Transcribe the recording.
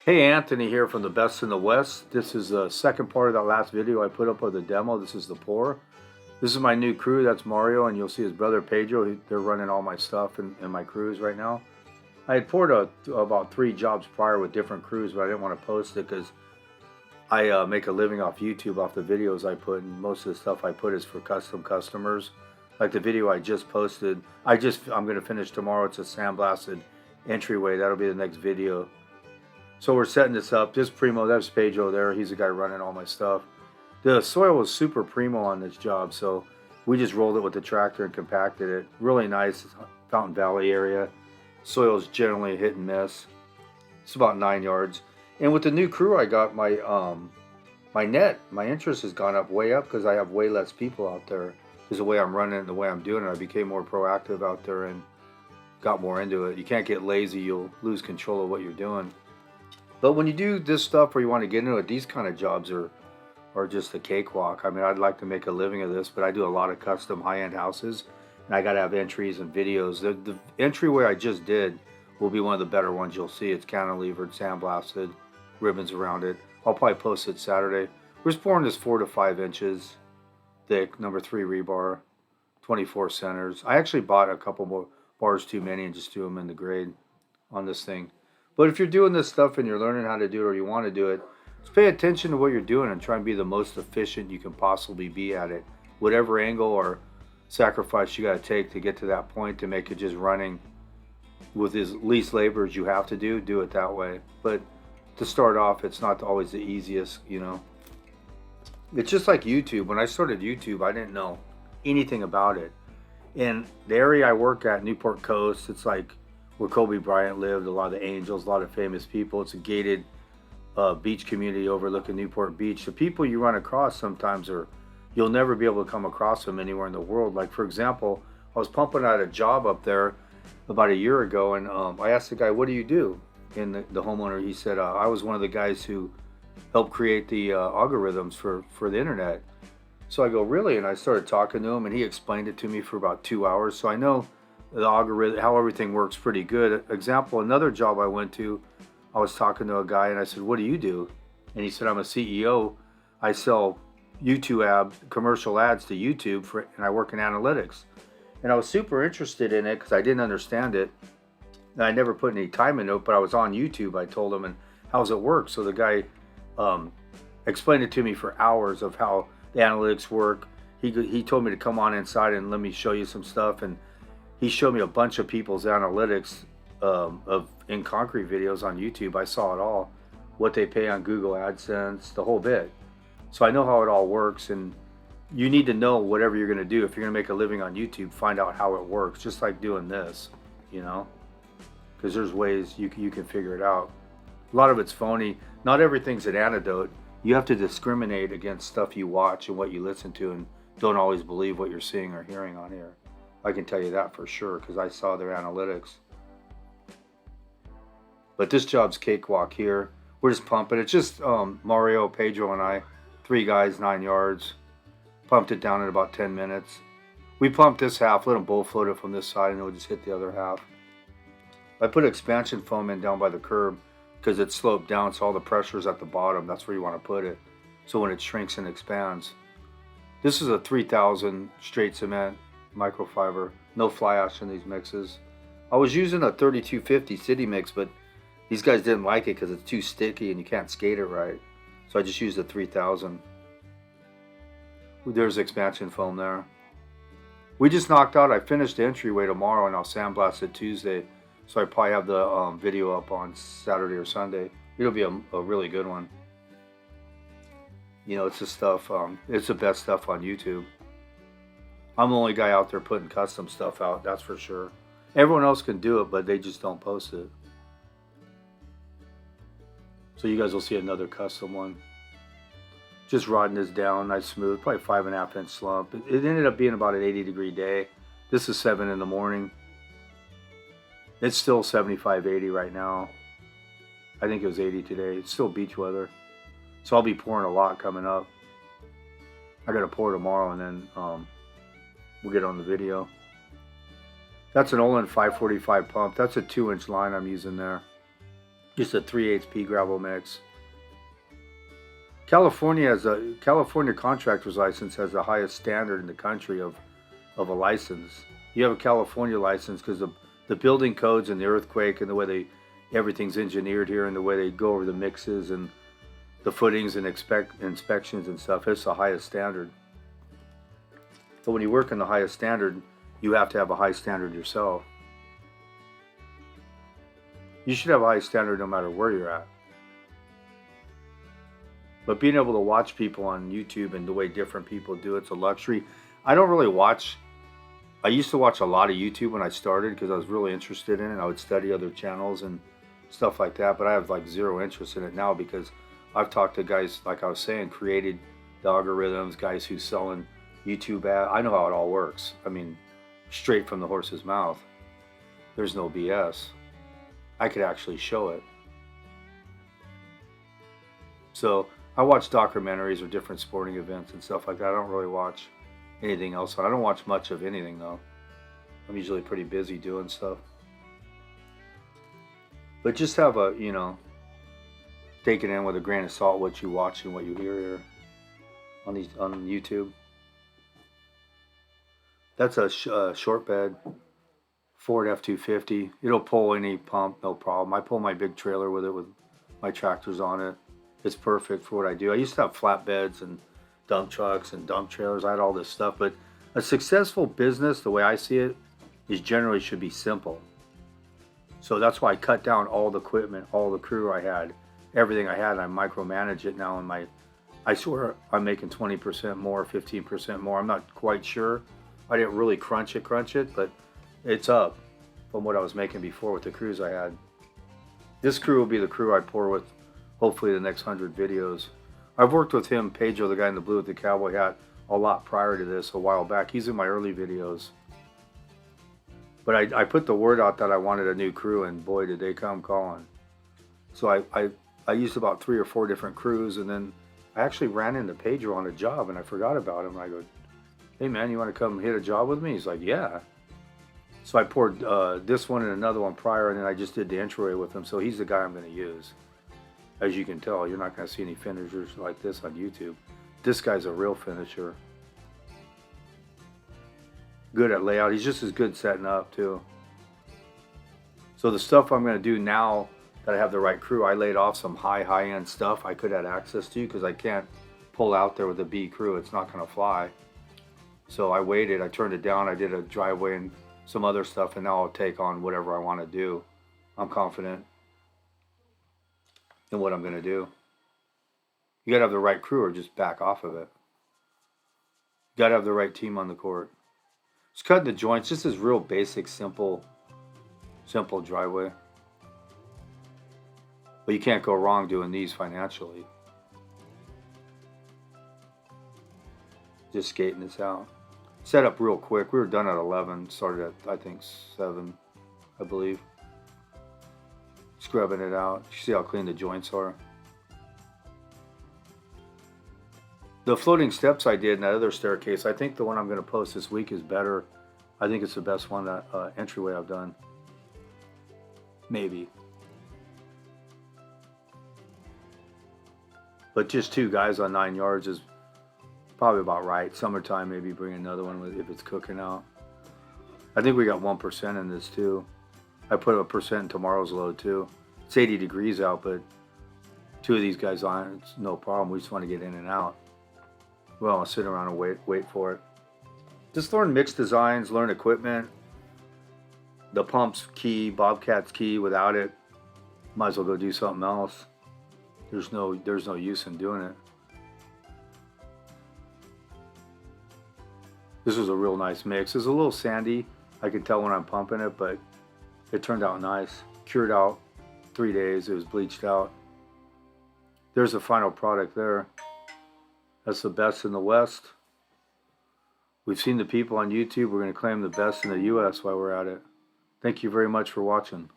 Hey, Anthony here from the Best in the West. This is the second part of that last video I put up of the demo. This is the pour. This is my new crew. That's Mario, and you'll see his brother Pedro. They're running all my stuff in my crews right now. I had poured about 3 jobs prior with different crews, but I didn't want to post it because I make a living off YouTube, off the videos I put, and most of the stuff I put is for custom customers. Like the video I just posted, I'm gonna finish tomorrow. It's a sandblasted entryway. That'll be the next video. So we're setting this up. This primo, that's Pedro there. He's the guy running all my stuff. The soil was super primo on this job, so we just rolled it with the tractor and compacted it. Really nice Fountain Valley area. Soil is generally hit and miss. It's about 9 yards. And with the new crew I got, my interest has gone up way up because I have way less people out there. Because the way I'm running it, the way I'm doing it, I became more proactive out there and got more into it. You can't get lazy. You'll lose control of what you're doing. But when you do this stuff or you want to get into it, these kind of jobs are just a cakewalk. I mean, I'd like to make a living of this, but I do a lot of custom high-end houses, and I got to have entries and videos. The entryway I just did will be one of the better ones you'll see. It's cantilevered, sandblasted, ribbons around it. I'll probably post it Saturday. We're just pouring this 4 to 5 inches thick, number 3 rebar, 24 centers. I actually bought a couple more bars too many and just threw them in the grade on this thing. But if you're doing this stuff and you're learning how to do it or you want to do it, just pay attention to what you're doing and try and be the most efficient you can possibly be at it. Whatever angle or sacrifice you got to take to get to that point to make it just running with as least labor as you have to do it that way. But to start off, it's not always the easiest. It's just like YouTube. When I started YouTube, I didn't know anything about it. In the area I work at, Newport Coast, it's like where Kobe Bryant lived, a lot of the Angels, a lot of famous people. It's a gated beach community overlooking Newport Beach. The people you run across sometimes you'll never be able to come across them anywhere in the world. Like, for example, I was pumping out a job up there about a year ago, and I asked the guy, what do you do? And the homeowner, he said, I was one of the guys who helped create the algorithms for the internet. So I go, really? And I started talking to him, and he explained it to me for about 2 hours. So I know the algorithm, how everything works pretty good. Example, another job I went to, I was talking to a guy and I said, what do you do? And he said, I'm a CEO. I sell YouTube commercial ads to YouTube and I work in analytics. And I was super interested in it because I didn't understand it. And I never put any time into it, but I was on YouTube. I told him, and how's it work? So the guy explained it to me for hours of how the analytics work. He told me to come on inside and let me show you some stuff. And he showed me a bunch of people's analytics of in concrete videos on YouTube. I saw it all, what they pay on Google AdSense, the whole bit. So I know how it all works, and you need to know whatever you're going to do. If you're going to make a living on YouTube, find out how it works, just like doing this, because there's ways you can figure it out. A lot of it's phony. Not everything's an antidote. You have to discriminate against stuff you watch and what you listen to, and don't always believe what you're seeing or hearing on here. I can tell you that for sure because I saw their analytics. But this job's cakewalk here. We're just pumping. It's just Mario, Pedro, and I. 3 guys, 9 yards. Pumped it down in about 10 minutes. We pumped this half, let them bull float it from this side, and it'll just hit the other half. I put expansion foam in down by the curb because it's sloped down, so all the pressure's at the bottom. That's where you want to put it. So when it shrinks and expands. This is a 3000 straight cement microfiber, no fly ash in these mixes. I was using a 3250 city mix, but these guys didn't like it because it's too sticky and you can't skate it right. So I just used a 3000. There's expansion foam there. We just knocked out, I finished the entryway tomorrow and I'll sandblast it Tuesday. So I probably have the video up on Saturday or Sunday. It'll be a really good one. It's the stuff, it's the best stuff on YouTube. I'm the only guy out there putting custom stuff out, that's for sure. Everyone else can do it, but they just don't post it. So you guys will see another custom one. Just rodding this down, nice smooth, probably 5.5 inch slump. It ended up being about an 80-degree day. This is 7 in the morning. It's still 75, 80 right now. I think it was 80 today. It's still beach weather. So I'll be pouring a lot coming up. I gotta pour tomorrow and then we'll get on the video. That's an Olin 545 pump. That's a 2-inch line I'm using there. Just a 3/8 P gravel mix. California contractor's license has the highest standard in the country of a license. You have a California license because the building codes and the earthquake and the way everything's engineered here and the way they go over the mixes and the footings and inspections and stuff, it's the highest standard. But when you work in the highest standard, you have to have a high standard yourself. You should have a high standard no matter where you're at. But being able to watch people on YouTube and the way different people do it's a luxury. I don't really watch. I used to watch a lot of YouTube when I started because I was really interested in it. I would study other channels and stuff like that. But I have like zero interest in it now because I've talked to guys, like I was saying, created the algorithms, guys who's selling YouTube ads. I know how it all works. I mean, straight from the horse's mouth. There's no BS. I could actually show it. So I watch documentaries or different sporting events and stuff like that. I don't really watch anything else. I don't watch much of anything though. I'm usually pretty busy doing stuff. But just have a, take it in with a grain of salt what you watch and what you hear here on YouTube. That's a short bed Ford F-250. It'll pull any pump, no problem. I pull my big trailer with it with my tractors on it. It's perfect for what I do. I used to have flatbeds and dump trucks and dump trailers. I had all this stuff, but a successful business, the way I see it, is generally should be simple. So that's why I cut down all the equipment, all the crew I had, everything I had. I micromanage it now. I swear I'm making 20% more, 15% more. I'm not quite sure. I didn't really crunch it, but it's up from what I was making before with the crews I had. This crew will be the crew I pour with hopefully the next 100 videos. I've worked with him, Pedro, the guy in the blue with the cowboy hat, a lot prior to this, a while back. He's in my early videos. But I put the word out that I wanted a new crew, and boy, did they come calling. So I used about 3 or 4 different crews, and then I actually ran into Pedro on a job, and I forgot about him. And I go, hey man, you want to come hit a job with me? He's like, yeah. So I poured this one and another one prior, and then I just did the intro with him. So he's the guy I'm going to use. As you can tell, you're not going to see any finishers like this on YouTube. This guy's a real finisher. Good at layout. He's just as good setting up too. So the stuff I'm going to do now that I have the right crew, I laid off some high-end stuff I could have access to because I can't pull out there with a B crew. It's not going to fly. So I waited. I turned it down. I did a driveway and some other stuff, and now I'll take on whatever I want to do. I'm confident in what I'm going to do. You got to have the right crew or just back off of it. You got to have the right team on the court. Just cutting the joints. This is real basic, simple driveway. But you can't go wrong doing these financially. Just skating this out. Set up real quick. We were done at 11. Started at, I think, 7, I believe. Scrubbing it out. You see how clean the joints are. The floating steps I did in that other staircase, I think the one I'm going to post this week is better. I think it's the best one, that entryway I've done. Maybe. But just 2 guys on 9 yards is probably about right. Summertime, maybe bring another one if it's cooking out. I think we got 1% in this too. I put a percent in tomorrow's load too. It's 80 degrees out, but 2 of these guys on, it's no problem. We just want to get in and out. Well, I'll sit around and wait for it. Just learn mix designs, learn equipment. The pump's key, Bobcat's key. Without it, might as well go do something else. There's no use in doing it. This was a real nice mix. It's a little sandy. I can tell when I'm pumping it, but it turned out nice. Cured out 3 days. It was bleached out. There's the final product there. That's the best in the West. We've seen the people on YouTube. We're going to claim the best in the U.S. while we're at it. Thank you very much for watching.